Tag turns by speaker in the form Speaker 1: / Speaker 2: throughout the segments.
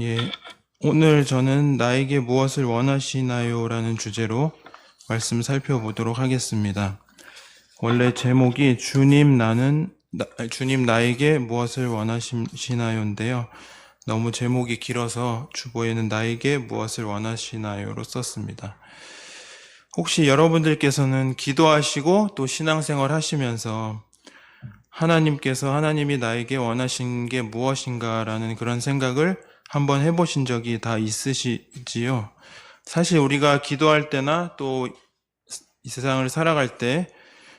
Speaker 1: 예, 오늘 저는 나에게 무엇을 원하시나요? 라는 주제로 말씀 살펴보도록 하겠습니다. 원래 제목이 주님 나에게 무엇을 원하시나요인데요. 너무 제목이 길어서 주보에는 나에게 무엇을 원하시나요로 썼습니다. 혹시 여러분들께서는 기도하시고 또 신앙생활 하시면서 하나님이 나에게 원하신 게 무엇인가라는 그런 생각을 한번 해보신 적이 다 있으시지요? 사실 우리가 기도할 때나 또 이 세상을 살아갈 때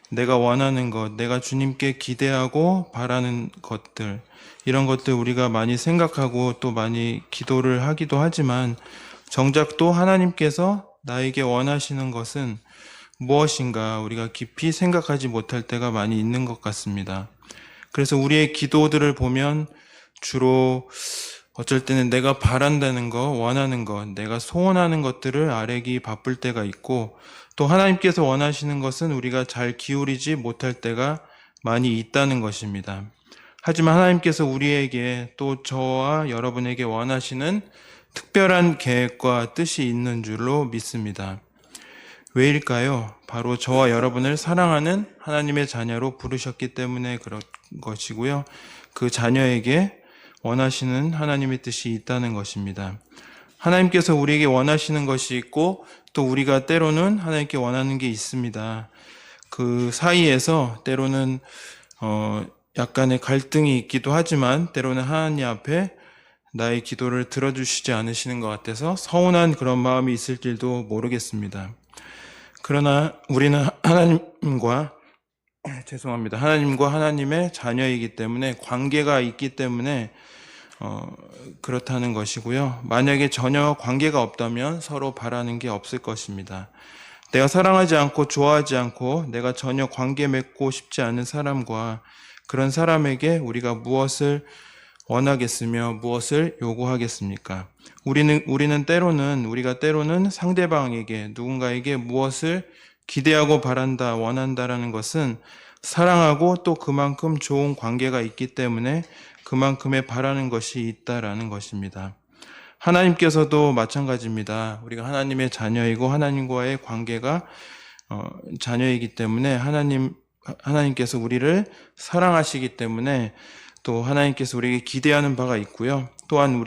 Speaker 1: 내가 원하는 것, 내가 주님께 기대하고 바라는 것들, 이런 것들 우리가 많이 생각하고 또 많이 기도를 하기도 하지만 정작 또 하나님께서 나에게 원하시는 것은 무엇인가 우리가 깊이 생각하지 못할 때가 많이 있는 것 같습니다. 그래서 우리의 기도들을 보면 주로 어쩔 때는 내가 바란다는 거, 원하는 것, 내가 소원하는 것들을 아뢰기 바쁠 때가 있고, 또 하나님께서 원하시는 것은 우리가 잘 기울이지 못할 때가 많이 있다는 것입니다. 하지만 하나님께서 우리에게 또 저와 여러분에게 원하시는 특별한 계획과 뜻이 있는 줄로 믿습니다. 왜일까요? 바로 저와 여러분을 사랑하는 하나님의 자녀로 부르셨기 때문에 그런 것이고요. 그 자녀에게 원하시는 하나님의 뜻이 있다는 것입니다. 하나님께서 우리에게 원하시는 것이 있고 또 우리가 때로는 하나님께 원하는 게 있습니다. 그 사이에서 때로는 약간의 갈등이 있기도 하지만 때로는 하나님 앞에 나의 기도를 들어주시지 않으시는 것 같아서 서운한 그런 마음이 있을 줄도 모르겠습니다. 그러나 우리는 하나님과 하나님의 자녀이기 때문에 관계가 있기 때문에 그렇다는 것이고요. 만약에 전혀 관계가 없다면 서로 바라는 게 없을 것입니다. 내가 사랑하지 않고 좋아하지 않고 내가 전혀 관계 맺고 싶지 않은 사람과 그런 사람에게 우리가 무엇을 원하겠으며 무엇을 요구하겠습니까? 우리가 때로는 상대방에게 누군가에게 무엇을 기대하고 바란다, 원한다라는 것은 사랑하고 또 그만큼 좋은 관계가 있기 때문에 그만큼의 바라는 것이 있다라는 것입니다. 하나님께서도 마찬가지입니다. 우리가 하나님의 자녀이고 하나님과의 관계가 자녀이기 때문에 하나님께서 우리를 사랑하시기 때문에 또 하나님께서 우리에게 기대하는 바가 있고요. 또한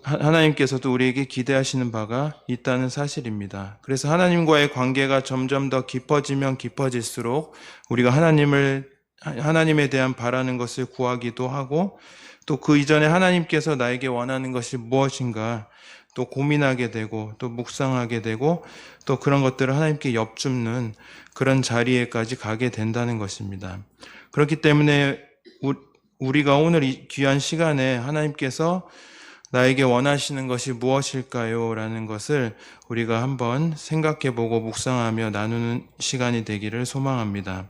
Speaker 1: 하나님께서도 우리에게 기대하시는 바가 있다는 사실입니다. 그래서 하나님과의 관계가 점점 더 깊어지면 깊어질수록 우리가 하나님에 대한 바라는 것을 구하기도 하고 또 그 이전에 하나님께서 나에게 원하는 것이 무엇인가 또 고민하게 되고 또 묵상하게 되고 또 그런 것들을 하나님께 엽줍는 그런 자리에까지 가게 된다는 것입니다. 그렇기 때문에 우리가 오늘 이 귀한 시간에 하나님께서 나에게 원하시는 것이 무엇일까요? 라는 것을 우리가 한번 생각해보고 묵상하며 나누는 시간이 되기를 소망합니다.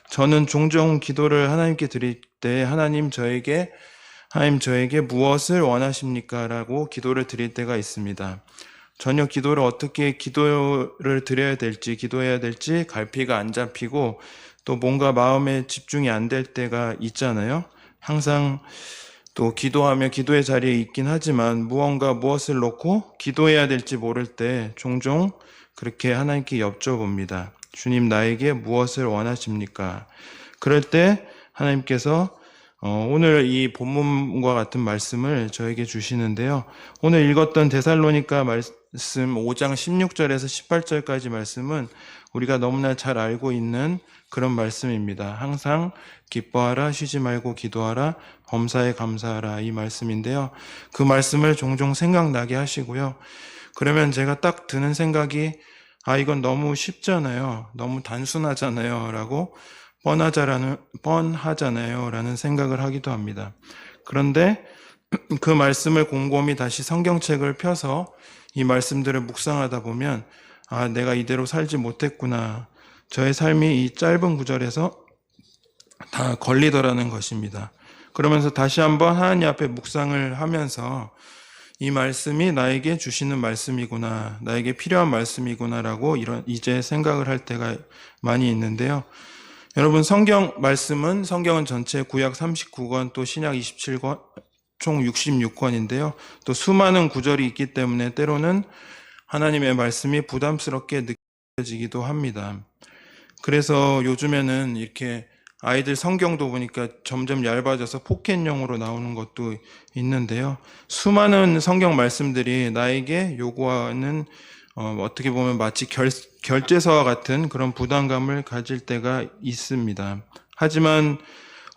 Speaker 1: 저는 종종 기도를 하나님께 드릴 때 하나님 저에게 무엇을 원하십니까? 라고 기도를 드릴 때가 있습니다. 전혀 기도를 어떻게 기도를 드려야 될지 기도해야 될지 갈피가 안 잡히고 또 뭔가 마음에 집중이 안 될 때가 있잖아요. 항상 또 기도하며 기도의 자리에 있긴 하지만 무엇을 놓고 기도해야 될지 모를 때 종종 그렇게 하나님께 여쭤봅니다. 주님 나에게 무엇을 원하십니까? 그럴 때 하나님께서 오늘 이 본문과 같은 말씀을 저에게 주시는데요. 오늘 읽었던 데살로니가 말씀 5장 16절에서 18절까지 말씀은 우리가 너무나 잘 알고 있는 그런 말씀입니다. 항상 기뻐하라, 쉬지 말고 기도하라, 범사에 감사하라 이 말씀인데요. 그 말씀을 종종 생각나게 하시고요. 그러면 제가 딱 드는 생각이 이건 너무 쉽잖아요. 너무 단순하잖아요. 라고 뻔하잖아요. 라는 생각을 하기도 합니다. 그런데 그 말씀을 곰곰이 다시 성경책을 펴서 이 말씀들을 묵상하다 보면 내가 이대로 살지 못했구나. 저의 삶이 이 짧은 구절에서 다 걸리더라는 것입니다. 그러면서 다시 한번 하나님 앞에 묵상을 하면서 이 말씀이 나에게 주시는 말씀이구나, 나에게 필요한 말씀이구나라고 이제 생각을 할 때가 많이 있는데요. 여러분 성경은 전체 구약 39권 또 신약 27권 총 66권인데요. 또 수많은 구절이 있기 때문에 때로는 하나님의 말씀이 부담스럽게 느껴지기도 합니다. 그래서 요즘에는 이렇게 아이들 성경도 보니까 점점 얇아져서 포켓용으로 나오는 것도 있는데요. 수많은 성경 말씀들이 나에게 요구하는 어떻게 보면 마치 결제서와 같은 그런 부담감을 가질 때가 있습니다. 하지만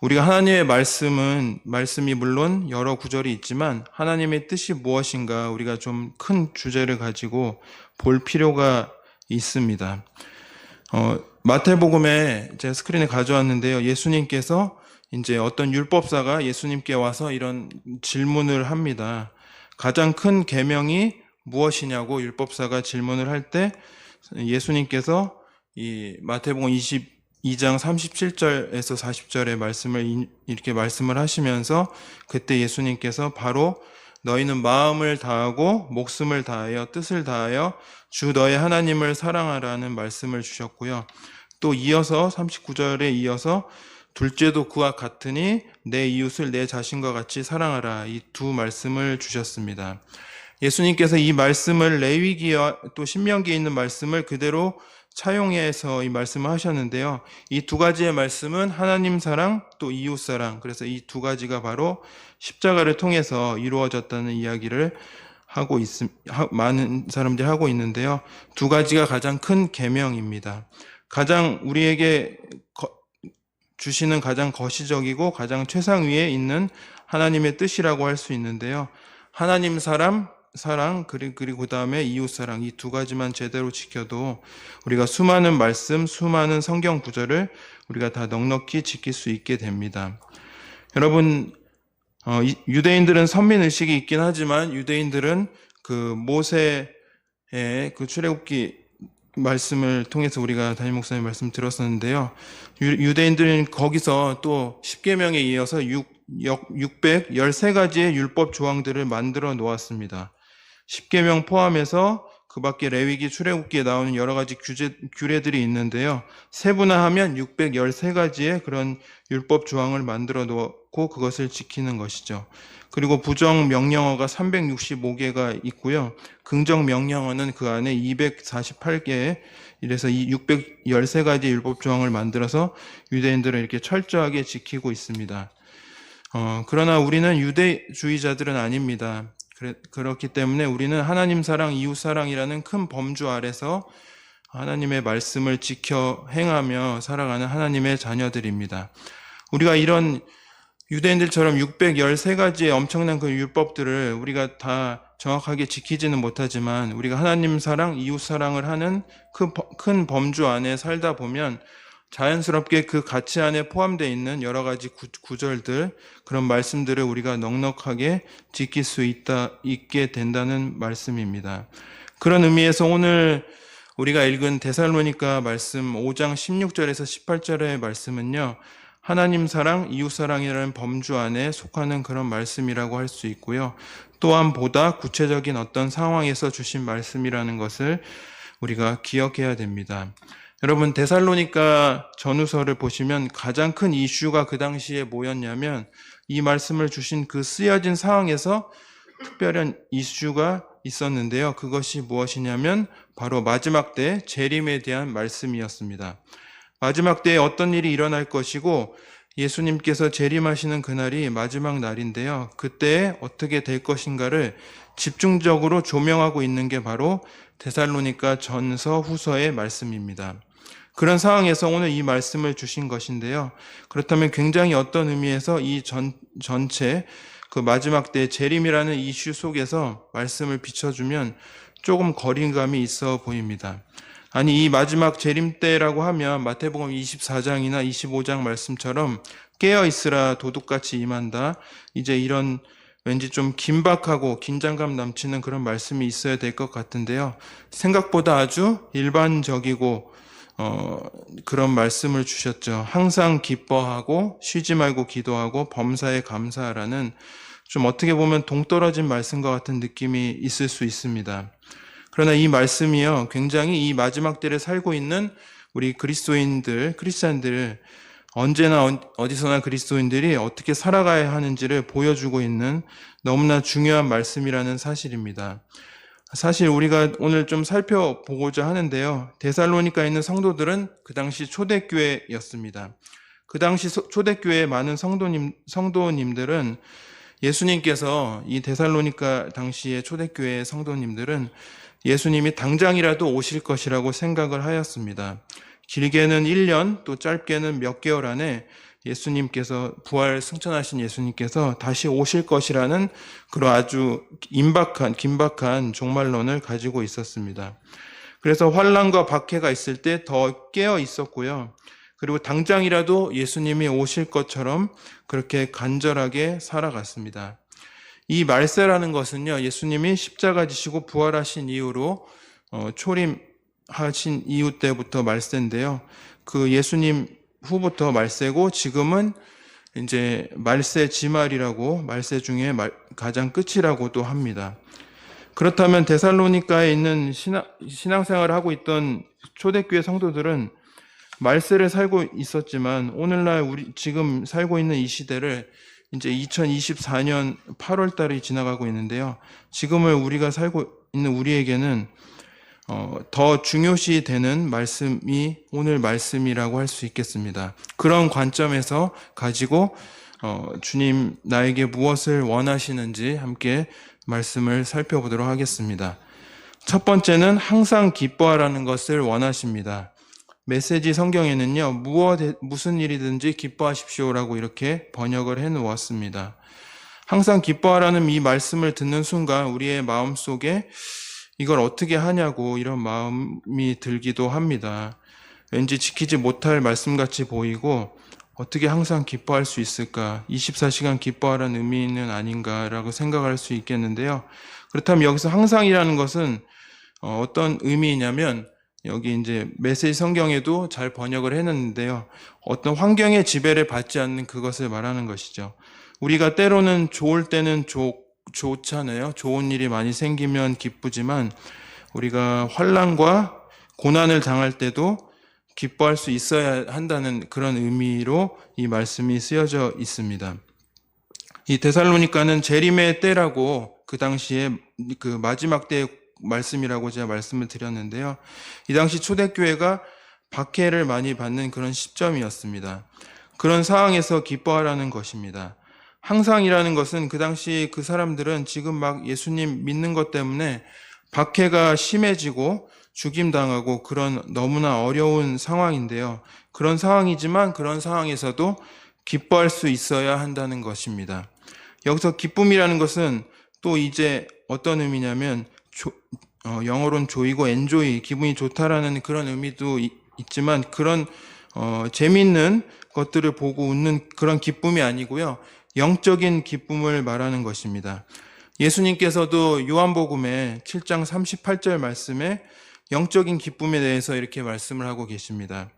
Speaker 1: 우리가 하나님의 말씀이 물론 여러 구절이 있지만 하나님의 뜻이 무엇인가 우리가 좀 큰 주제를 가지고 볼 필요가 있습니다. 마태복음에 제가 스크린에 가져왔는데요. 예수님께서 이제 어떤 율법사가 예수님께 와서 이런 질문을 합니다. 가장 큰 계명이 무엇이냐고 율법사가 질문을 할 때 예수님께서 이 마태복음 22장 37절에서 40절의 말씀을 이렇게 말씀을 하시면서 그때 예수님께서 바로 너희는 마음을 다하고 목숨을 다하여 뜻을 다하여 주 너의 하나님을 사랑하라는 말씀을 주셨고요. 또 이어서 39절에 이어서 둘째도 그와 같으니 내 이웃을 내 자신과 같이 사랑하라. 이 두 말씀을 주셨습니다. 예수님께서 이 말씀을 레위기와 또 신명기에 있는 말씀을 그대로 차용해서 이 말씀을 하셨는데요. 이 두 가지의 말씀은 하나님 사랑 또 이웃 사랑, 그래서 이 두 가지가 바로 십자가를 통해서 이루어졌다는 이야기를 많은 사람들이 하고 있는데요. 두 가지가 가장 큰 계명입니다. 가장 우리에게 주시는 가장 거시적이고 가장 최상위에 있는 하나님의 뜻이라고 할 수 있는데요. 하나님 사랑 그리고 그 다음에 이웃 사랑, 이 두 가지만 제대로 지켜도 우리가 수많은 말씀, 수많은 성경 구절을 우리가 다 넉넉히 지킬 수 있게 됩니다. 여러분, 유대인들은 선민의식이 있긴 하지만 유대인들은 그 모세의 그 출애굽기 말씀을 통해서 우리가 담임 목사님 말씀 들었었는데요. 유대인들은 거기서 또 십계명에 이어서 613가지의 율법 조항들을 만들어 놓았습니다. 십계명 포함해서 그 밖에 레위기, 출애굽기에 나오는 여러 가지 규례들이 있는데요. 세분화하면 613가지의 그런 율법 조항을 만들어 놓고 그것을 지키는 것이죠. 그리고 부정 명령어가 365개가 있고요. 긍정 명령어는 그 안에 248개의, 이래서 이 613가지 율법 조항을 만들어서 유대인들은 이렇게 철저하게 지키고 있습니다. 그러나 우리는 유대주의자들은 아닙니다. 그렇기 때문에 우리는 하나님 사랑, 이웃 사랑이라는 큰 범주 아래서 하나님의 말씀을 지켜 행하며 살아가는 하나님의 자녀들입니다. 우리가 이런 유대인들처럼 613가지의 엄청난 그 율법들을 우리가 다 정확하게 지키지는 못하지만 우리가 하나님 사랑, 이웃 사랑을 하는 큰 범주 안에 살다 보면 자연스럽게 그 가치 안에 포함되어 있는 여러 가지 구절들, 그런 말씀들을 우리가 넉넉하게 지킬 수 있게 된다는 말씀입니다. 그런 의미에서 오늘 우리가 읽은 데살로니가 말씀 5장 16절에서 18절의 말씀은요, 하나님 사랑, 이웃 사랑이라는 범주 안에 속하는 그런 말씀이라고 할 수 있고요. 또한 보다 구체적인 어떤 상황에서 주신 말씀이라는 것을 우리가 기억해야 됩니다. 여러분, 데살로니가 전후서를 보시면 가장 큰 이슈가 그 당시에 뭐였냐면 이 말씀을 주신 그 쓰여진 상황에서 특별한 이슈가 있었는데요. 그것이 무엇이냐면 바로 마지막 때 재림에 대한 말씀이었습니다. 마지막 때에 어떤 일이 일어날 것이고 예수님께서 재림하시는 그날이 마지막 날인데요. 그때 어떻게 될 것인가를 집중적으로 조명하고 있는 게 바로 데살로니가 전서 후서의 말씀입니다. 그런 상황에서 오늘 이 말씀을 주신 것인데요. 그렇다면 굉장히 어떤 의미에서 이 전체 그 마지막 때 재림이라는 이슈 속에서 말씀을 비춰주면 조금 거리감이 있어 보입니다. 아니, 이 마지막 재림 때라고 하면 마태복음 24장이나 25장 말씀처럼 깨어있으라 도둑같이 임한다, 이제 이런 왠지 좀 긴박하고 긴장감 넘치는 그런 말씀이 있어야 될 것 같은데요. 생각보다 아주 일반적이고 그런 말씀을 주셨죠. 항상 기뻐하고 쉬지 말고 기도하고 범사에 감사하라는, 좀 어떻게 보면 동떨어진 말씀과 같은 느낌이 있을 수 있습니다. 그러나 이 말씀이요, 굉장히 이 마지막 때를 살고 있는 우리 그리스도인들, 크리스찬들, 언제나 어디서나 그리스도인들이 어떻게 살아가야 하는지를 보여주고 있는 너무나 중요한 말씀이라는 사실입니다. 사실 우리가 오늘 좀 살펴보고자 하는데요. 데살로니가에 있는 성도들은 그 당시 초대교회였습니다. 그 당시 초대교회의 많은 성도님들은 예수님께서 이 데살로니가 당시의 초대교회의 성도님들은 예수님이 당장이라도 오실 것이라고 생각을 하였습니다. 길게는 1년, 또 짧게는 몇 개월 안에 예수님께서 부활 승천하신 예수님께서 다시 오실 것이라는 그런 아주 긴박한 종말론을 가지고 있었습니다. 그래서 환난과 박해가 있을 때 더 깨어 있었고요. 그리고 당장이라도 예수님이 오실 것처럼 그렇게 간절하게 살아갔습니다. 이 말세라는 것은요, 예수님이 십자가 지시고 부활하신 이후로 초림하신 이후 때부터 말세인데요. 그 예수님 후부터 말세고 지금은 이제 말세 지말이라고, 말세 중에 가장 끝이라고도 합니다. 그렇다면 데살로니가에 있는 신앙생활을 하고 있던 초대교회 성도들은 말세를 살고 있었지만 오늘날 우리 지금 살고 있는 이 시대를 이제 2024년 8월 달이 지나가고 있는데요. 지금을 우리가 살고 있는 우리에게는 더 중요시 되는 말씀이 오늘 말씀이라고 할 수 있겠습니다. 그런 관점에서 가지고 주님 나에게 무엇을 원하시는지 함께 말씀을 살펴보도록 하겠습니다. 첫 번째는 항상 기뻐하라는 것을 원하십니다. 메시지 성경에는요, 무슨 일이든지 기뻐하십시오라고 이렇게 번역을 해 놓았습니다. 항상 기뻐하라는 이 말씀을 듣는 순간 우리의 마음속에 이걸 어떻게 하냐고 이런 마음이 들기도 합니다. 왠지 지키지 못할 말씀같이 보이고 어떻게 항상 기뻐할 수 있을까? 24시간 기뻐하라는 의미는 아닌가라고 생각할 수 있겠는데요. 그렇다면 여기서 항상이라는 것은 어떤 의미냐면 여기 이제 메시지 성경에도 잘 번역을 해놨는데요. 어떤 환경의 지배를 받지 않는 그것을 말하는 것이죠. 우리가 때로는 좋을 때는 좋잖아요. 좋은 일이 많이 생기면 기쁘지만 우리가 환난과 고난을 당할 때도 기뻐할 수 있어야 한다는 그런 의미로 이 말씀이 쓰여져 있습니다. 이 데살로니가는 재림의 때라고 그 당시에 그 마지막 때의 말씀이라고 제가 말씀을 드렸는데요. 이 당시 초대교회가 박해를 많이 받는 그런 시점이었습니다. 그런 상황에서 기뻐하라는 것입니다. 항상이라는 것은 그 당시 그 사람들은 지금 막 예수님 믿는 것 때문에 박해가 심해지고 죽임당하고 그런 너무나 어려운 상황인데요. 그런 상황이지만 그런 상황에서도 기뻐할 수 있어야 한다는 것입니다. 여기서 기쁨이라는 것은 또 이제 어떤 의미냐면 영어로는 조이고 enjoy, 기분이 좋다라는 그런 의미도 있지만 그런 재미있는 것들을 보고 웃는 그런 기쁨이 아니고요. 영적인 기쁨을 말하는 것입니다. 예수님께서도 요한복음의 7장 38절 말씀에 영적인 기쁨에 대해서 이렇게 말씀을 하고 계십니다.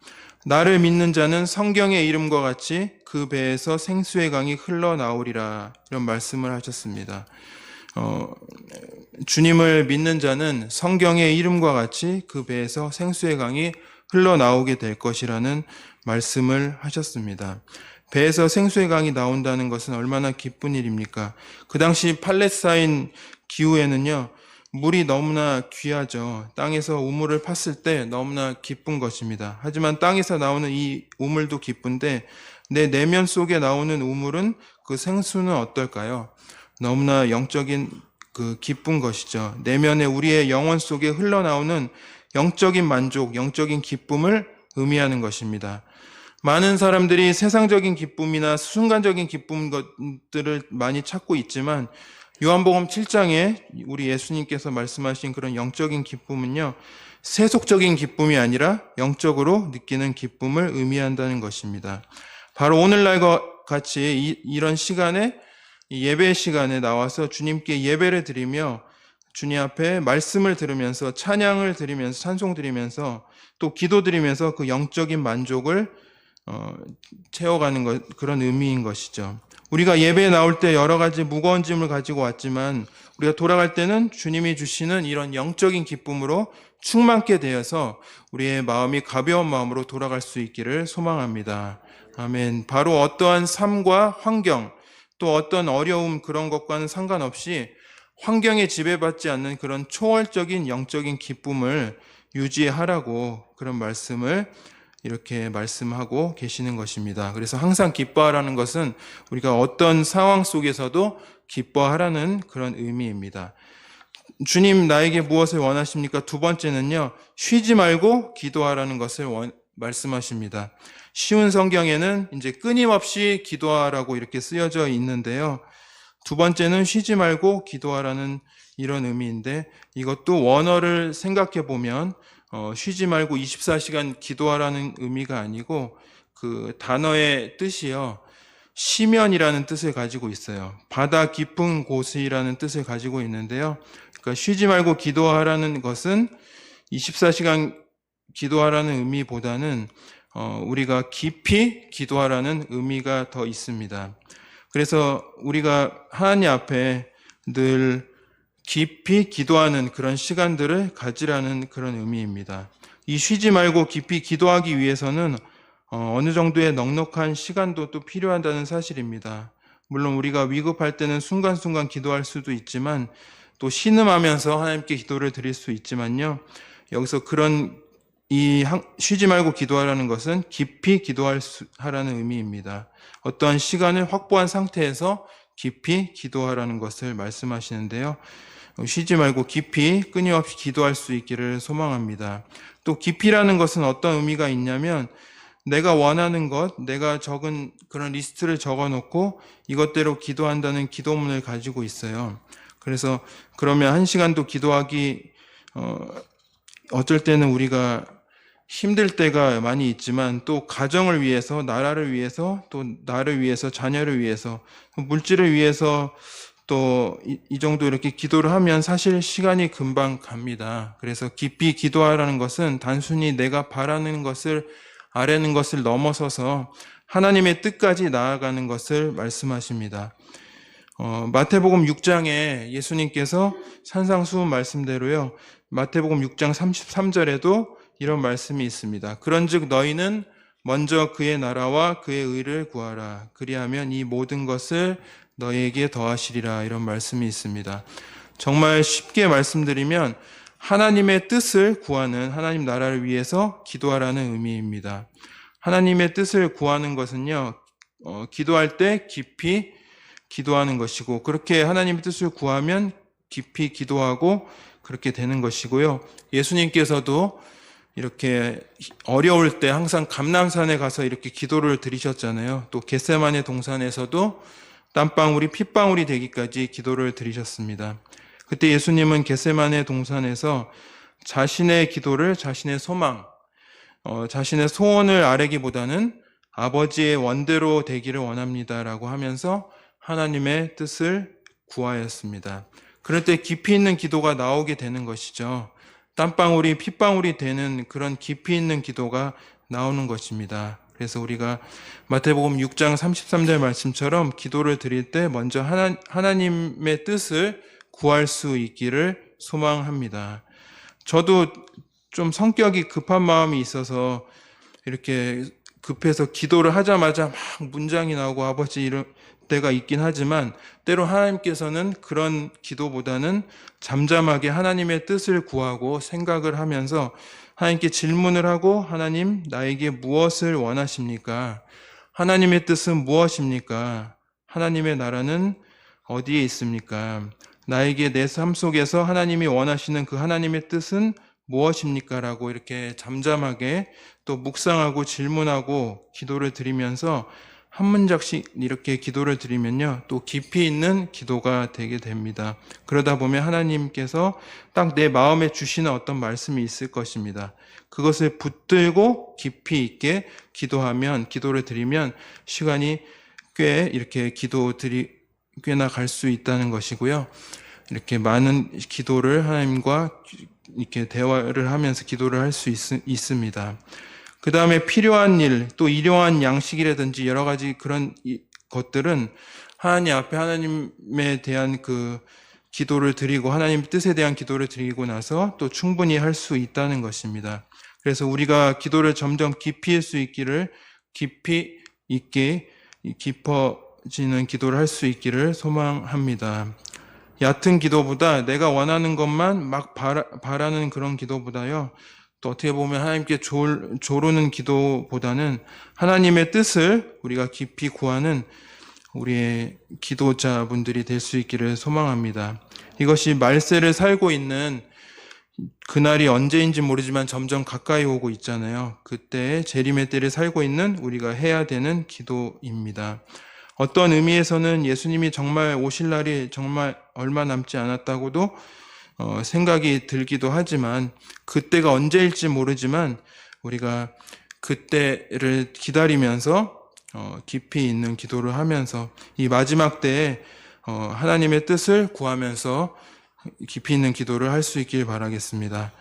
Speaker 1: 나를 믿는 자는 성경의 이름과 같이 그 배에서 생수의 강이 흘러나오리라 이런 말씀을 하셨습니다. 주님을 믿는 자는 성경의 이름과 같이 그 배에서 생수의 강이 흘러나오게 될 것이라는 말씀을 하셨습니다. 배에서 생수의 강이 나온다는 것은 얼마나 기쁜 일입니까? 그 당시 팔레스타인 기후에는요, 물이 너무나 귀하죠. 땅에서 우물을 팠을 때 너무나 기쁜 것입니다. 하지만 땅에서 나오는 이 우물도 기쁜데 내 내면 속에 나오는 우물은 그 생수는 어떨까요? 너무나 영적인 그 기쁜 것이죠. 내면에 우리의 영혼 속에 흘러나오는 영적인 만족, 영적인 기쁨을 의미하는 것입니다. 많은 사람들이 세상적인 기쁨이나 순간적인 기쁨들을 많이 찾고 있지만 요한복음 7장에 우리 예수님께서 말씀하신 그런 영적인 기쁨은요, 세속적인 기쁨이 아니라 영적으로 느끼는 기쁨을 의미한다는 것입니다. 바로 오늘날과 같이 이런 시간에 예배 시간에 나와서 주님께 예배를 드리며 주님 앞에 말씀을 들으면서 찬양을 드리면서 찬송 드리면서 또 기도 드리면서 그 영적인 만족을 채워가는 것, 그런 의미인 것이죠. 우리가 예배에 나올 때 여러 가지 무거운 짐을 가지고 왔지만 우리가 돌아갈 때는 주님이 주시는 이런 영적인 기쁨으로 충만케 되어서 우리의 마음이 가벼운 마음으로 돌아갈 수 있기를 소망합니다. 아멘. 바로 어떠한 삶과 환경, 또 어떤 어려움 그런 것과는 상관없이 환경에 지배받지 않는 그런 초월적인 영적인 기쁨을 유지하라고 그런 말씀을 이렇게 말씀하고 계시는 것입니다. 그래서 항상 기뻐하라는 것은 우리가 어떤 상황 속에서도 기뻐하라는 그런 의미입니다. 주님 나에게 무엇을 원하십니까? 두 번째는요, 쉬지 말고 기도하라는 것을 말씀하십니다. 쉬운 성경에는 이제 끊임없이 기도하라고 이렇게 쓰여져 있는데요. 두 번째는 쉬지 말고 기도하라는 이런 의미인데, 이것도 원어를 생각해 보면 쉬지 말고 24시간 기도하라는 의미가 아니고 그 단어의 뜻이요, 시면이라는 뜻을 가지고 있어요. 바다 깊은 곳이라는 뜻을 가지고 있는데요. 그러니까 쉬지 말고 기도하라는 것은 24시간 기도하라는 의미보다는 우리가 깊이 기도하라는 의미가 더 있습니다. 그래서 우리가 하나님 앞에 늘 깊이 기도하는 그런 시간들을 가지라는 그런 의미입니다. 이 쉬지 말고 깊이 기도하기 위해서는 어느 정도의 넉넉한 시간도 또 필요하다는 사실입니다. 물론 우리가 위급할 때는 순간순간 기도할 수도 있지만, 또 신음하면서 하나님께 기도를 드릴 수 있지만요, 여기서 그런 쉬지 말고 기도하라는 것은 깊이 하라는 의미입니다. 어떠한 시간을 확보한 상태에서 깊이 기도하라는 것을 말씀하시는데요. 쉬지 말고 깊이 끊임없이 기도할 수 있기를 소망합니다. 또 깊이라는 것은 어떤 의미가 있냐면, 내가 원하는 것, 내가 적은 그런 리스트를 적어놓고 이것대로 기도한다는 기도문을 가지고 있어요. 그래서 그러면 1시간도 기도하기 어쩔 때는 우리가 힘들 때가 많이 있지만, 또 가정을 위해서, 나라를 위해서, 또 나를 위해서, 자녀를 위해서, 물질을 위해서 또 이 정도 이렇게 기도를 하면 사실 시간이 금방 갑니다. 그래서 깊이 기도하라는 것은 단순히 내가 바라는 것을, 아뢰는 것을 넘어서서 하나님의 뜻까지 나아가는 것을 말씀하십니다. 마태복음 6장에 예수님께서 산상수훈 말씀대로요, 마태복음 6장 33절에도 이런 말씀이 있습니다. 그런즉 너희는 먼저 그의 나라와 그의 의를 구하라. 그리하면 이 모든 것을 너희에게 더하시리라. 이런 말씀이 있습니다. 정말 쉽게 말씀드리면 하나님의 뜻을 구하는, 하나님 나라를 위해서 기도하라는 의미입니다. 하나님의 뜻을 구하는 것은요, 기도할 때 깊이 기도하는 것이고, 그렇게 하나님의 뜻을 구하면 깊이 기도하고 그렇게 되는 것이고요. 예수님께서도 이렇게 어려울 때 항상 감람산에 가서 이렇게 기도를 드리셨잖아요. 또 겟세마네 동산에서도 땀방울이 핏방울이 되기까지 기도를 드리셨습니다. 그때 예수님은 겟세마네 동산에서 자신의 기도를, 자신의 소망, 자신의 소원을 아뢰기보다는 아버지의 원대로 되기를 원합니다라고 하면서 하나님의 뜻을 구하였습니다. 그럴 때 깊이 있는 기도가 나오게 되는 것이죠. 땀방울이 핏방울이 되는 그런 깊이 있는 기도가 나오는 것입니다. 그래서 우리가 마태복음 6장 33절 말씀처럼 기도를 드릴 때 먼저 하나님의 뜻을 구할 수 있기를 소망합니다. 저도 좀 성격이 급한 마음이 있어서 이렇게 급해서 기도를 하자마자 막 문장이 나오고 아버지 이럴 때가 있긴 하지만, 때로 하나님께서는 그런 기도보다는 잠잠하게 하나님의 뜻을 구하고 생각을 하면서 하나님께 질문을 하고, 하나님 나에게 무엇을 원하십니까? 하나님의 뜻은 무엇입니까? 하나님의 나라는 어디에 있습니까? 나에게 내 삶 속에서 하나님이 원하시는 그 하나님의 뜻은 무엇입니까? 라고 이렇게 잠잠하게 또 묵상하고 질문하고 기도를 드리면서 한 문장씩 이렇게 기도를 드리면요, 또 깊이 있는 기도가 되게 됩니다. 그러다 보면 하나님께서 딱 내 마음에 주시는 어떤 말씀이 있을 것입니다. 그것을 붙들고 깊이 있게 기도를 드리면 시간이 꽤 이렇게 꽤나 갈 수 있다는 것이고요. 이렇게 많은 기도를 하나님과 이렇게 대화를 하면서 기도를 할 수 있습니다. 그 다음에 필요한 일, 또 일용한 양식이라든지 여러 가지 그런 것들은 하나님 앞에 하나님에 대한 그 기도를 드리고, 하나님 뜻에 대한 기도를 드리고 나서 또 충분히 할 수 있다는 것입니다. 그래서 우리가 기도를 점점 깊이 할 수 있기를, 깊이 있게 깊어지는 기도를 할 수 있기를 소망합니다. 얕은 기도보다 내가 원하는 것만 막 바라는 그런 기도보다요. 또 어떻게 보면 하나님께 조르는 기도보다는 하나님의 뜻을 우리가 깊이 구하는 우리의 기도자분들이 될 수 있기를 소망합니다. 이것이 말세를 살고 있는 그날이 언제인지 모르지만 점점 가까이 오고 있잖아요. 그때 재림의 때를 살고 있는 우리가 해야 되는 기도입니다. 어떤 의미에서는 예수님이 정말 오실 날이 정말 얼마 남지 않았다고도 생각이 들기도 하지만, 그때가 언제일지 모르지만 우리가 그때를 기다리면서 깊이 있는 기도를 하면서 이 마지막 때에 하나님의 뜻을 구하면서 깊이 있는 기도를 할 수 있길 바라겠습니다.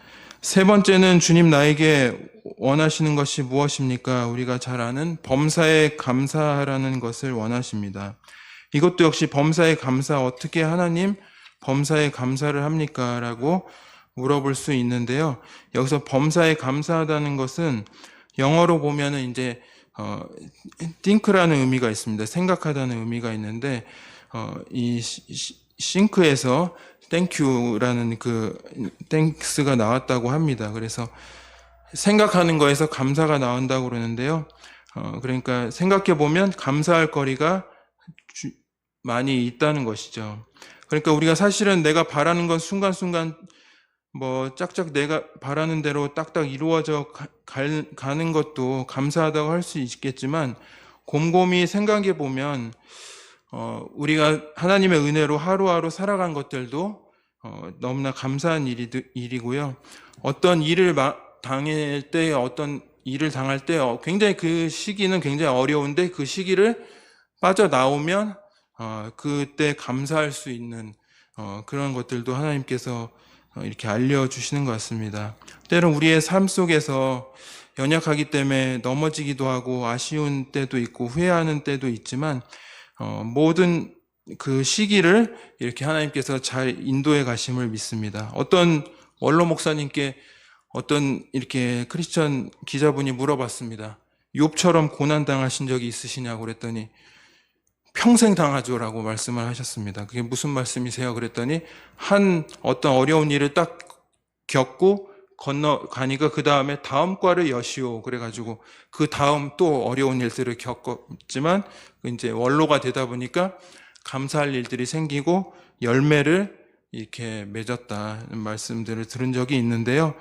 Speaker 1: 세 번째는 주님 나에게 원하시는 것이 무엇입니까? 우리가 잘 아는 범사에 감사하라는 것을 원하십니다. 이것도 역시 범사에 감사, 어떻게 하나님 범사에 감사를 합니까? 라고 물어볼 수 있는데요. 여기서 범사에 감사하다는 것은 영어로 보면은 이제 think라는 의미가 있습니다. 생각하다는 의미가 있는데 이 싱크에서 thank you라는 그 thanks가 나왔다고 합니다. 그래서 생각하는 거에서 감사가 나온다고 그러는데요. 그러니까 생각해 보면 감사할 거리가 많이 있다는 것이죠. 그러니까 우리가 사실은 내가 바라는 건 순간순간 뭐 짝짝 내가 바라는 대로 딱딱 이루어져 가는 것도 감사하다고 할 수 있겠지만, 곰곰이 생각해 보면 우리가 하나님의 은혜로 하루하루 살아간 것들도 너무나 감사한 일이고요. 어떤 일을 당할 때, 어떤 일을 당할 때 굉장히 그 시기는 굉장히 어려운데 그 시기를 빠져나오면 그때 감사할 수 있는 그런 것들도 하나님께서 이렇게 알려주시는 것 같습니다. 때론 우리의 삶 속에서 연약하기 때문에 넘어지기도 하고 아쉬운 때도 있고 후회하는 때도 있지만 모든 그 시기를 이렇게 하나님께서 잘 인도해 가심을 믿습니다. 어떤 원로 목사님께 어떤 이렇게 크리스천 기자분이 물어봤습니다. 욥처럼 고난 당하신 적이 있으시냐고 그랬더니 평생 당하죠라고 말씀을 하셨습니다. 그게 무슨 말씀이세요? 그랬더니 어떤 어려운 일을 딱 겪고 건너가니까 그 다음에 다음 과를 여시오 그래가지고 그 다음 또 어려운 일들을 겪었지만 이제 원로가 되다 보니까 감사할 일들이 생기고 열매를 이렇게 맺었다는 말씀들을 들은 적이 있는데요.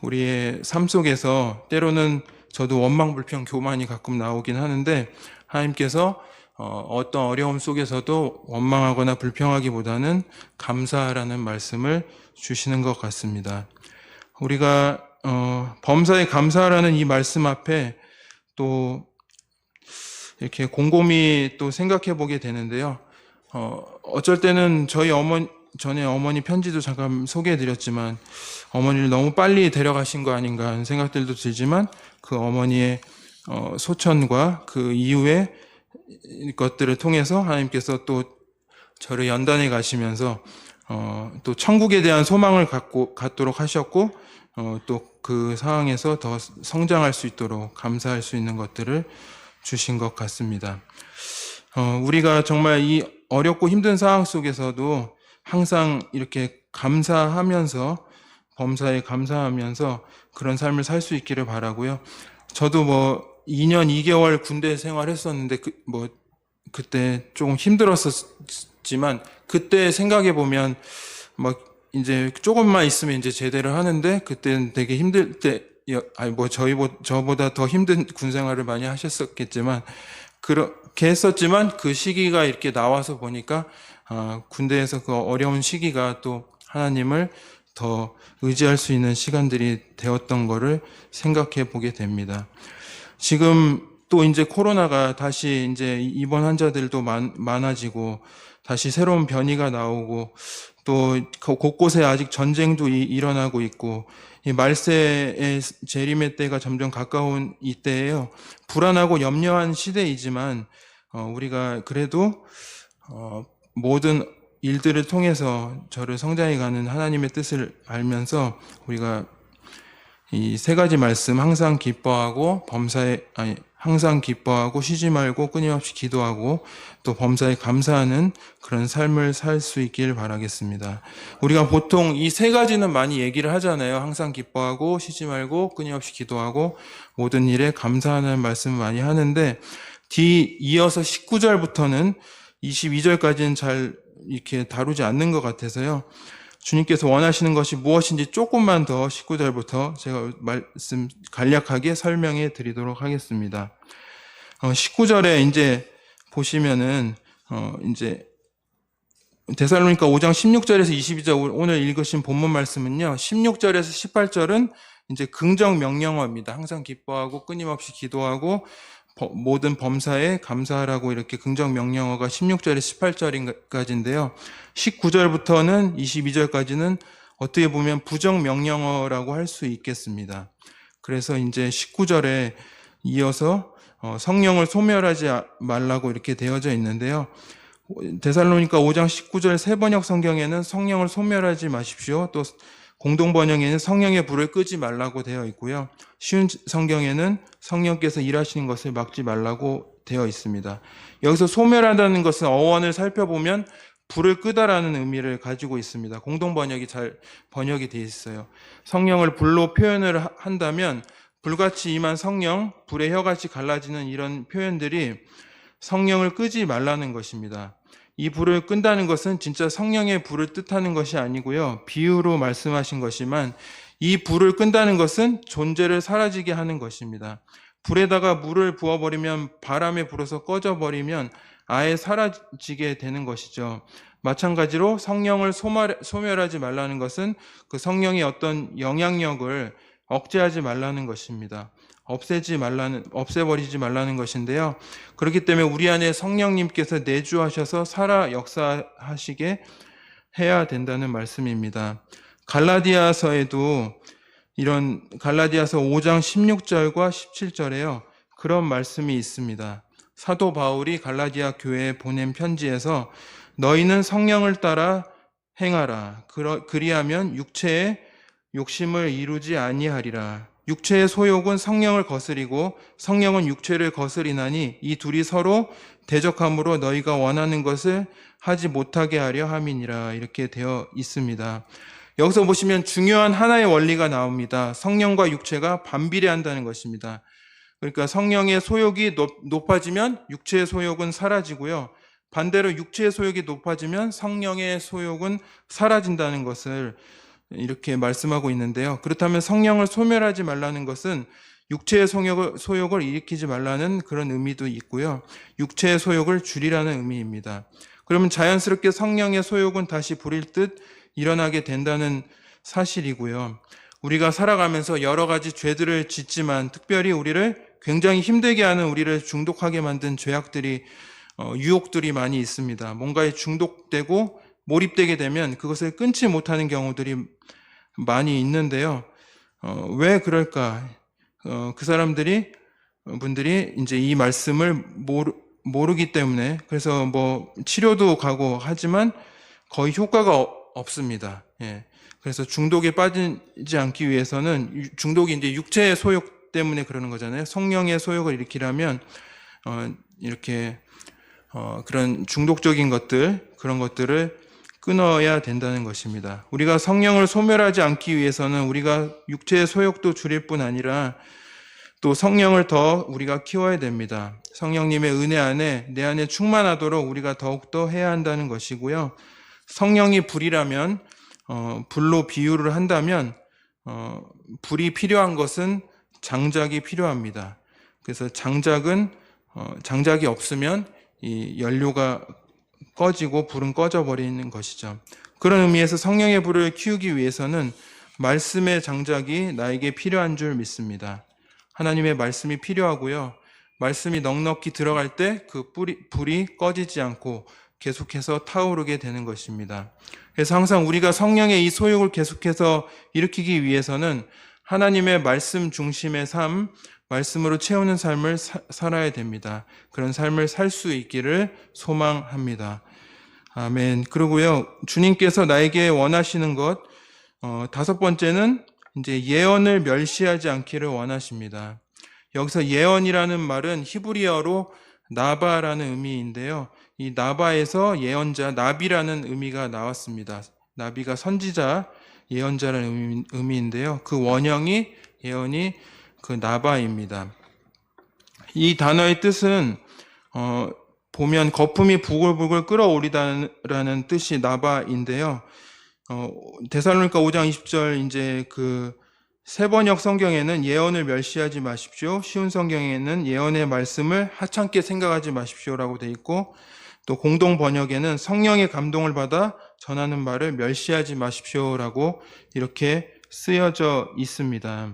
Speaker 1: 우리의 삶 속에서 때로는 저도 원망불평 교만이 가끔 나오긴 하는데, 하나님께서 어떤 어려움 속에서도 원망하거나 불평하기보다는 감사하라는 말씀을 주시는 것 같습니다. 우리가 범사에 감사하라는 이 말씀 앞에 또 이렇게 곰곰이 또 생각해 보게 되는데요. 어쩔 때는 전에 어머니 편지도 잠깐 소개해 드렸지만 어머니를 너무 빨리 데려가신 거 아닌가 하는 생각들도 들지만, 그 어머니의 소천과 그 이후에 것들을 통해서 하나님께서 또 저를 연단해 가시면서 또 천국에 대한 소망을 갖도록 하셨고, 또 그 상황에서 더 성장할 수 있도록 감사할 수 있는 것들을 주신 것 같습니다. 우리가 정말 이 어렵고 힘든 상황 속에서도 항상 이렇게 감사하면서, 범사에 감사하면서 그런 삶을 살 수 있기를 바라고요. 저도 2년 2개월 군대 생활했었는데 그때 조금 힘들었었지만, 그때 생각해 보면 이제 조금만 있으면 이제 제대를 하는데 그때는 되게 힘들 때, 저보다 더 힘든 군 생활을 많이 하셨었겠지만 그렇게 했었지만 그 시기가 이렇게 나와서 보니까 군대에서 그 어려운 시기가 또 하나님을 더 의지할 수 있는 시간들이 되었던 거를 생각해 보게 됩니다. 지금 또 이제 코로나가 다시 이제 입원 환자들도 많아지고 다시 새로운 변이가 나오고 또 곳곳에 아직 전쟁도 일어나고 있고, 이 말세의 재림의 때가 점점 가까운 이때예요. 불안하고 염려한 시대이지만 우리가 그래도 모든 일들을 통해서 저를 성장해 가는 하나님의 뜻을 알면서 우리가 이 세 가지 말씀 항상 기뻐하고 항상 기뻐하고 쉬지 말고 끊임없이 기도하고 또 범사에 감사하는 그런 삶을 살 수 있길 바라겠습니다. 우리가 보통 이 세 가지는 많이 얘기를 하잖아요. 항상 기뻐하고 쉬지 말고 끊임없이 기도하고 모든 일에 감사하는 말씀을 많이 하는데 이어서 19절부터는 22절까지는 잘 이렇게 다루지 않는 것 같아서요. 주님께서 원하시는 것이 무엇인지 조금만 더 19절부터 제가 말씀 간략하게 설명해 드리도록 하겠습니다. 19절에 이제 보시면은 이제 데살로니가 5장 16절에서 22절 오늘 읽으신 본문 말씀은요. 16절에서 18절은 이제 긍정 명령어입니다. 항상 기뻐하고 끊임없이 기도하고 모든 범사에 감사하라고 이렇게 긍정 명령어가 16절에서 18절까지인데요. 19절부터는 22절까지는 어떻게 보면 부정 명령어라고 할 수 있겠습니다. 그래서 이제 19절에 이어서 성령을 소멸하지 말라고 이렇게 되어져 있는데요. 데살로니가 5장 19절 세번역 성경에는 성령을 소멸하지 마십시오. 또 공동번역에는 성령의 불을 끄지 말라고 되어 있고요. 쉬운 성경에는 성령께서 일하시는 것을 막지 말라고 되어 있습니다. 여기서 소멸한다는 것은 어원을 살펴보면 불을 끄다라는 의미를 가지고 있습니다. 공동번역이 잘 번역이 되어 있어요. 성령을 불로 표현을 한다면 불같이 임한 성령, 불의 혀같이 갈라지는 이런 표현들이 성령을 끄지 말라는 것입니다. 이 불을 끈다는 것은 진짜 성령의 불을 뜻하는 것이 아니고요. 비유로 말씀하신 것이지만 이 불을 끈다는 것은 존재를 사라지게 하는 것입니다. 불에다가 물을 부어버리면 바람에 불어서 꺼져버리면 아예 사라지게 되는 것이죠. 마찬가지로 성령을 소멸하지 말라는 것은 그 성령의 어떤 영향력을 억제하지 말라는 것입니다. 없애버리지 말라는 것인데요. 그렇기 때문에 우리 안에 성령님께서 내주하셔서 살아 역사하시게 해야 된다는 말씀입니다. 갈라디아서에도 이런 갈라디아서 5장 16절과 17절에요. 그런 말씀이 있습니다. 사도 바울이 갈라디아 교회에 보낸 편지에서 너희는 성령을 따라 행하라. 그리하면 육체의 욕심을 이루지 아니하리라. 육체의 소욕은 성령을 거스리고 성령은 육체를 거스리나니 이 둘이 서로 대적함으로 너희가 원하는 것을 하지 못하게 하려 함이니라. 이렇게 되어 있습니다. 여기서 보시면 중요한 하나의 원리가 나옵니다. 성령과 육체가 반비례한다는 것입니다. 그러니까 성령의 소욕이 높아지면 육체의 소욕은 사라지고요. 반대로 육체의 소욕이 높아지면 성령의 소욕은 사라진다는 것을 이렇게 말씀하고 있는데요. 그렇다면 성령을 소멸하지 말라는 것은 육체의 소욕을 일으키지 말라는 그런 의미도 있고요. 육체의 소욕을 줄이라는 의미입니다. 그러면 자연스럽게 성령의 소욕은 다시 부릴 듯 일어나게 된다는 사실이고요. 우리가 살아가면서 여러 가지 죄들을 짓지만 특별히 우리를 굉장히 힘들게 하는 우리를 중독하게 만든 죄악들이 유혹들이 많이 있습니다. 뭔가에 중독되고 몰입되게 되면 그것을 끊지 못하는 경우들이 많이 있는데요. 왜 그럴까? 분들이 이제 이 말씀을 모르기 때문에 그래서 뭐 치료도 가고 하지만 거의 효과가 없습니다. 예. 그래서 중독에 빠지지 않기 위해서는 중독이 이제 육체의 소욕 때문에 그러는 거잖아요. 성령의 소욕을 일으키려면 이렇게 그런 중독적인 그런 것들을 끊어야 된다는 것입니다. 우리가 성령을 소멸하지 않기 위해서는 우리가 육체의 소욕도 줄일 뿐 아니라 또 성령을 더 우리가 키워야 됩니다. 성령님의 은혜 안에 내 안에 충만하도록 우리가 더욱더 해야 한다는 것이고요. 성령이 불이라면 불로 비유를 한다면 불이 필요한 것은 장작이 필요합니다. 그래서 장작이 없으면 이 연료가 꺼지고 불은 꺼져버리는 것이죠. 그런 의미에서 성령의 불을 키우기 위해서는 말씀의 장작이 나에게 필요한 줄 믿습니다. 하나님의 말씀이 필요하고요. 말씀이 넉넉히 들어갈 때 그 불이 꺼지지 않고 계속해서 타오르게 되는 것입니다. 그래서 항상 우리가 성령의 이 소욕을 계속해서 일으키기 위해서는 하나님의 말씀 중심의 삶, 말씀으로 채우는 삶을 살아야 됩니다. 그런 삶을 살 수 있기를 소망합니다. 아멘. 그리고요, 주님께서 나에게 원하시는 것, 다섯 번째는 이제 예언을 멸시하지 않기를 원하십니다. 여기서 예언이라는 말은 히브리어로 나바라는 의미인데요. 이 나바에서 예언자, 나비라는 의미가 나왔습니다. 나비가 선지자, 예언자라는 의미인데요. 그 원형이 예언이 그 나바입니다. 이 단어의 뜻은 보면 거품이 부글부글 끓어오르다라는 뜻이 나바인데요. 데살로니가 5장 20절 이제 그 세번역 성경에는 예언을 멸시하지 마십시오. 쉬운 성경에는 예언의 말씀을 하찮게 생각하지 마십시오라고 돼 있고, 또 공동 번역에는 성령의 감동을 받아 전하는 말을 멸시하지 마십시오라고 이렇게 쓰여져 있습니다.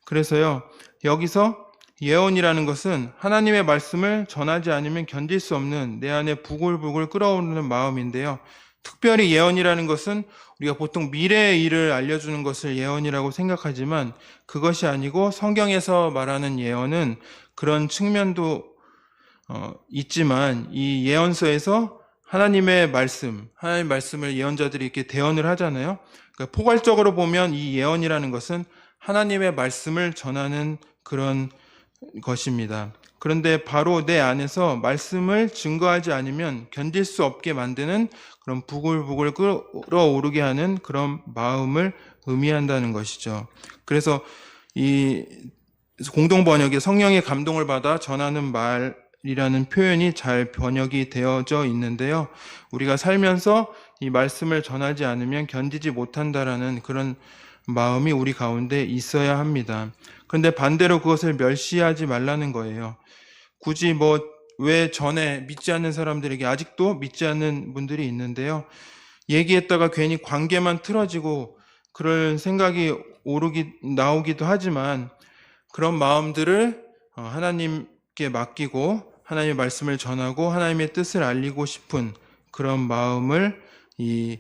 Speaker 1: 그래서요, 여기서 예언이라는 것은 하나님의 말씀을 전하지 않으면 견딜 수 없는 내 안에 부글부글 끓어오르는 마음인데요. 특별히 예언이라는 것은 우리가 보통 미래의 일을 알려주는 것을 예언이라고 생각하지만 그것이 아니고 성경에서 말하는 예언은 그런 측면도 있지만 이 예언서에서 하나님의 말씀을 예언자들이 이렇게 대언을 하잖아요. 그러니까 포괄적으로 보면 이 예언이라는 것은 하나님의 말씀을 전하는 그런 것입니다. 그런데 바로 내 안에서 말씀을 증거하지 않으면 견딜 수 없게 만드는 그런 부글부글 끓어오르게 하는 그런 마음을 의미한다는 것이죠. 그래서 이 공동번역에 성령의 감동을 받아 전하는 말이라는 표현이 잘 번역이 되어져 있는데요. 우리가 살면서 이 말씀을 전하지 않으면 견디지 못한다라는 그런 마음이 우리 가운데 있어야 합니다. 그런데 반대로 그것을 멸시하지 말라는 거예요. 굳이 왜 전에 믿지 않는 사람들에게 아직도 믿지 않는 분들이 있는데요. 얘기했다가 괜히 관계만 틀어지고 그럴 생각이 나오기도 하지만 그런 마음들을 하나님께 맡기고 하나님의 말씀을 전하고 하나님의 뜻을 알리고 싶은 그런 마음을 이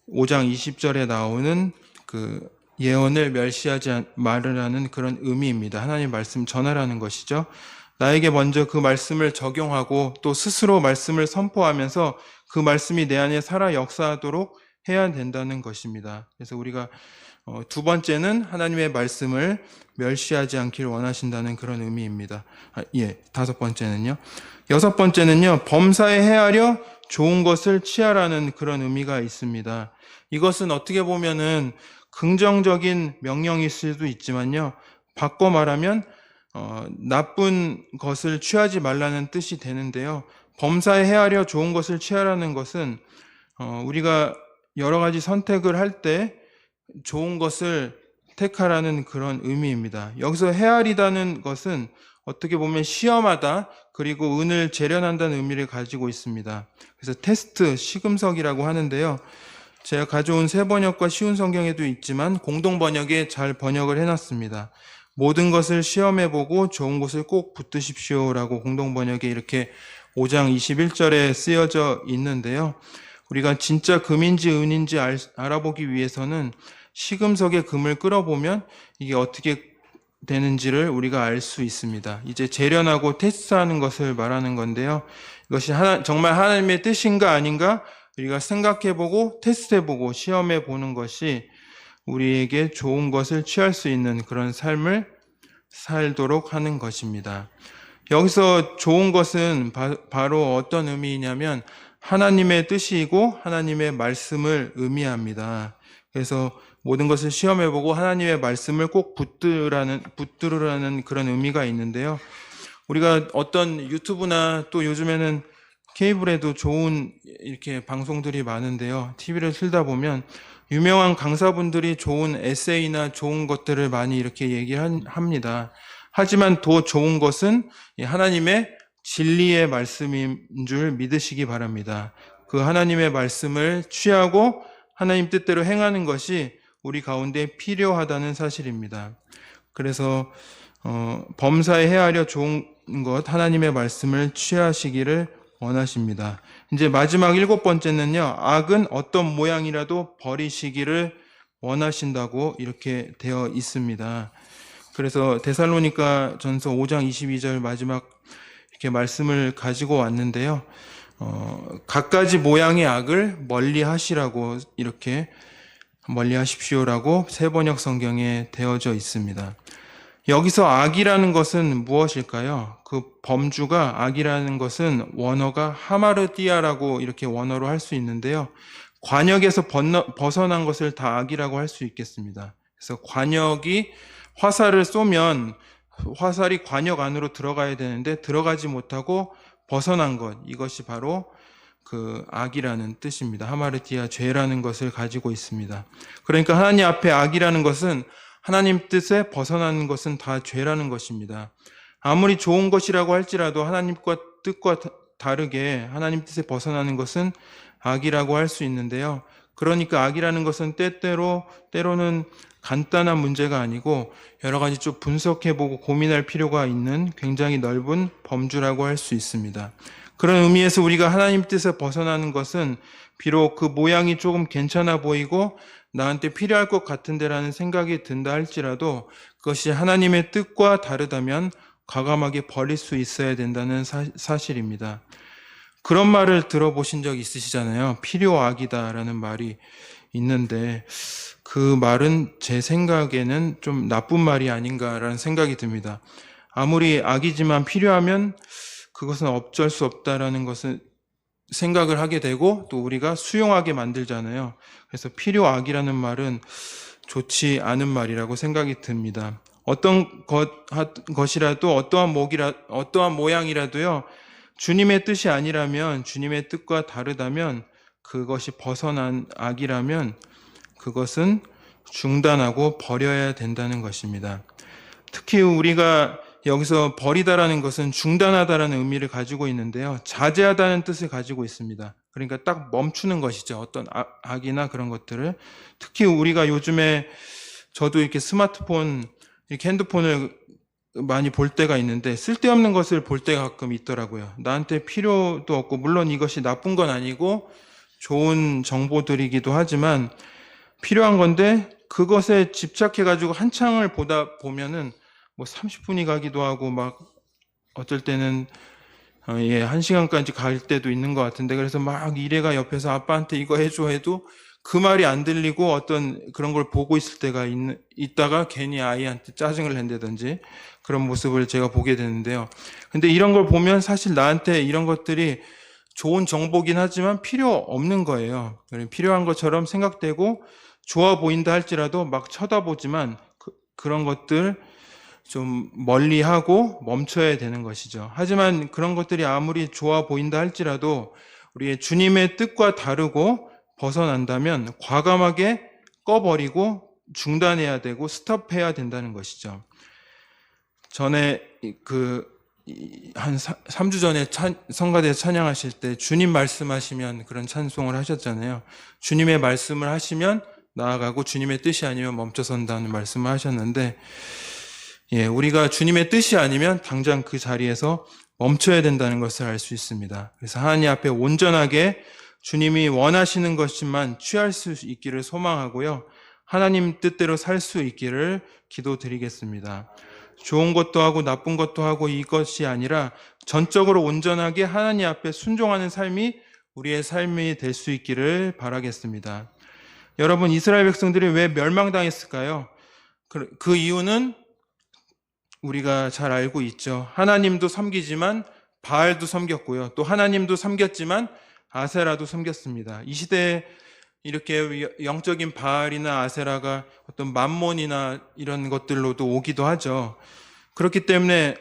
Speaker 1: 5장 20절에 나오는 그 예언을 멸시하지 말으라는 그런 의미입니다. 하나님의 말씀 전하라는 것이죠. 나에게 먼저 그 말씀을 적용하고 또 스스로 말씀을 선포하면서 그 말씀이 내 안에 살아 역사하도록 해야 된다는 것입니다. 그래서 우리가 두 번째는 하나님의 말씀을 멸시하지 않길 원하신다는 그런 의미입니다. 다섯 번째는요. 여섯 번째는요. 범사에 헤아려 좋은 것을 취하라는 그런 의미가 있습니다. 이것은 어떻게 보면은 긍정적인 명령일 수도 있지만요. 바꿔 말하면 나쁜 것을 취하지 말라는 뜻이 되는데요. 범사에 헤아려 좋은 것을 취하라는 것은 우리가 여러 가지 선택을 할 때 좋은 것을 택하라는 그런 의미입니다. 여기서 헤아리다는 것은 어떻게 보면 시험하다 그리고 은을 재련한다는 의미를 가지고 있습니다. 그래서 테스트, 시금석이라고 하는데요. 제가 가져온 세번역과 쉬운 성경에도 있지만 공동번역에 잘 번역을 해놨습니다. 모든 것을 시험해보고 좋은 것을 꼭 붙드십시오라고 공동번역에 이렇게 5장 21절에 쓰여져 있는데요. 우리가 진짜 금인지 은인지 알아보기 위해서는 시금석에 금을 끌어보면 이게 어떻게 되는지를 우리가 알 수 있습니다. 이제 재련하고 테스트하는 것을 말하는 건데요. 이것이 정말 하나님의 뜻인가 아닌가 우리가 생각해보고 테스트해보고 시험해보는 것이 우리에게 좋은 것을 취할 수 있는 그런 삶을 살도록 하는 것입니다. 여기서 좋은 것은 바로 어떤 의미이냐면 하나님의 뜻이고 하나님의 말씀을 의미합니다. 그래서 모든 것을 시험해보고 하나님의 말씀을 꼭 붙들으라는 그런 의미가 있는데요. 우리가 어떤 유튜브나 또 요즘에는 케이블에도 좋은 이렇게 방송들이 많은데요. TV를 틀다 보면 유명한 강사분들이 좋은 에세이나 좋은 것들을 많이 이렇게 얘기합니다. 하지만 더 좋은 것은 하나님의 진리의 말씀인 줄 믿으시기 바랍니다. 그 하나님의 말씀을 취하고 하나님 뜻대로 행하는 것이 우리 가운데 필요하다는 사실입니다. 그래서 범사에 헤아려 좋은 것 하나님의 말씀을 취하시기를 원하십니다. 이제 마지막 7번째는요. 악은 어떤 모양이라도 버리시기를 원하신다고 이렇게 되어 있습니다. 그래서 데살로니가 전서 5장 22절 마지막 이렇게 말씀을 가지고 왔는데요. 갖가지 모양의 악을 멀리 하시라고 이렇게 멀리 하십시오라고 세번역 성경에 되어져 있습니다. 여기서 악이라는 것은 무엇일까요? 그 범주가 악이라는 것은 원어가 하마르디아라고 이렇게 원어로 할 수 있는데요. 관역에서 벗어난 것을 다 악이라고 할 수 있겠습니다. 그래서 관역이 화살을 쏘면 화살이 관역 안으로 들어가야 되는데 들어가지 못하고 벗어난 것, 이것이 바로 그 악이라는 뜻입니다. 하마르디아, 죄라는 것을 가지고 있습니다. 그러니까 하나님 앞에 악이라는 것은 하나님 뜻에 벗어나는 것은 다 죄라는 것입니다. 아무리 좋은 것이라고 할지라도 하나님과 뜻과 다르게 하나님 뜻에 벗어나는 것은 악이라고 할 수 있는데요. 그러니까 악이라는 것은 때로는 간단한 문제가 아니고 여러 가지 좀 분석해보고 고민할 필요가 있는 굉장히 넓은 범주라고 할 수 있습니다. 그런 의미에서 우리가 하나님 뜻에 벗어나는 것은 비록 그 모양이 조금 괜찮아 보이고 나한테 필요할 것 같은데라는 생각이 든다 할지라도 그것이 하나님의 뜻과 다르다면 과감하게 버릴 수 있어야 된다는 사실입니다. 그런 말을 들어보신 적 있으시잖아요. 필요악이다라는 말이 있는데 그 말은 제 생각에는 좀 나쁜 말이 아닌가라는 생각이 듭니다. 아무리 악이지만 필요하면 그것은 어쩔 수 없다라는 것을 생각을 하게 되고 또 우리가 수용하게 만들잖아요. 그래서 필요악이라는 말은 좋지 않은 말이라고 생각이 듭니다. 어떤 것이라도 어떠한 모양이라도요. 주님의 뜻이 아니라면 주님의 뜻과 다르다면 그것이 벗어난 악이라면 그것은 중단하고 버려야 된다는 것입니다. 특히 우리가 여기서 버리다라는 것은 중단하다라는 의미를 가지고 있는데요. 자제하다는 뜻을 가지고 있습니다. 그러니까 딱 멈추는 것이죠. 어떤 악이나 그런 것들을. 특히 우리가 요즘에 저도 이렇게 스마트폰, 이렇게 핸드폰을 많이 볼 때가 있는데 쓸데없는 것을 볼 때가 가끔 있더라고요. 나한테 필요도 없고 물론 이것이 나쁜 건 아니고 좋은 정보들이기도 하지만 필요한 건데 그것에 집착해가지고 한창을 보다 보면은 뭐 30분이 가기도 하고 막 어쩔 때는 1시간까지 갈 때도 있는 것 같은데 그래서 막 일애가 옆에서 아빠한테 이거 해줘 해도 그 말이 안 들리고 어떤 그런 걸 보고 있을 때가 있다가 괜히 아이한테 짜증을 낸다든지 그런 모습을 제가 보게 되는데요. 근데 이런 걸 보면 사실 나한테 이런 것들이 좋은 정보긴 하지만 필요 없는 거예요. 필요한 것처럼 생각되고 좋아 보인다 할지라도 막 쳐다보지만 그런 것들 좀 멀리하고 멈춰야 되는 것이죠. 하지만 그런 것들이 아무리 좋아 보인다 할지라도 우리의 주님의 뜻과 다르고 벗어난다면 과감하게 꺼버리고 중단해야 되고 스톱해야 된다는 것이죠. 전에 한 3주 전에 성가대 찬양하실 때 주님 말씀하시면 그런 찬송을 하셨잖아요. 주님의 말씀을 하시면 나아가고 주님의 뜻이 아니면 멈춰선다는 말씀을 하셨는데 우리가 주님의 뜻이 아니면 당장 그 자리에서 멈춰야 된다는 것을 알 수 있습니다. 그래서 하나님 앞에 온전하게 주님이 원하시는 것만 취할 수 있기를 소망하고요. 하나님 뜻대로 살 수 있기를 기도드리겠습니다. 좋은 것도 하고 나쁜 것도 하고 이것이 아니라 전적으로 온전하게 하나님 앞에 순종하는 삶이 우리의 삶이 될 수 있기를 바라겠습니다. 여러분, 이스라엘 백성들이 왜 멸망당했을까요? 그 이유는 우리가 잘 알고 있죠. 하나님도 섬기지만 바알도 섬겼고요. 또 하나님도 섬겼지만 아세라도 섬겼습니다. 이 시대에 이렇게 영적인 바알이나 아세라가 어떤 맘몬이나 이런 것들로도 오기도 하죠. 그렇기 때문에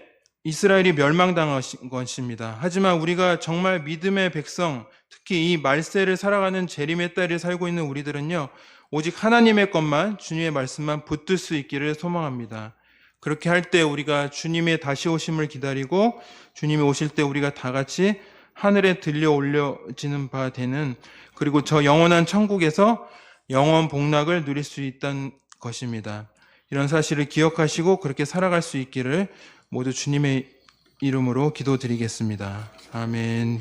Speaker 1: 이스라엘이 멸망당한 것입니다. 하지만 우리가 정말 믿음의 백성, 특히 이 말세를 살아가는 재림의 딸이 살고 있는 우리들은요, 오직 하나님의 것만, 주님의 말씀만 붙들 수 있기를 소망합니다. 그렇게 할 때 우리가 주님의 다시 오심을 기다리고 주님이 오실 때 우리가 다 같이 하늘에 들려 올려지는 바 되는, 그리고 저 영원한 천국에서 영원 복락을 누릴 수 있다는 것입니다. 이런 사실을 기억하시고 그렇게 살아갈 수 있기를 모두 주님의 이름으로 기도드리겠습니다. 아멘.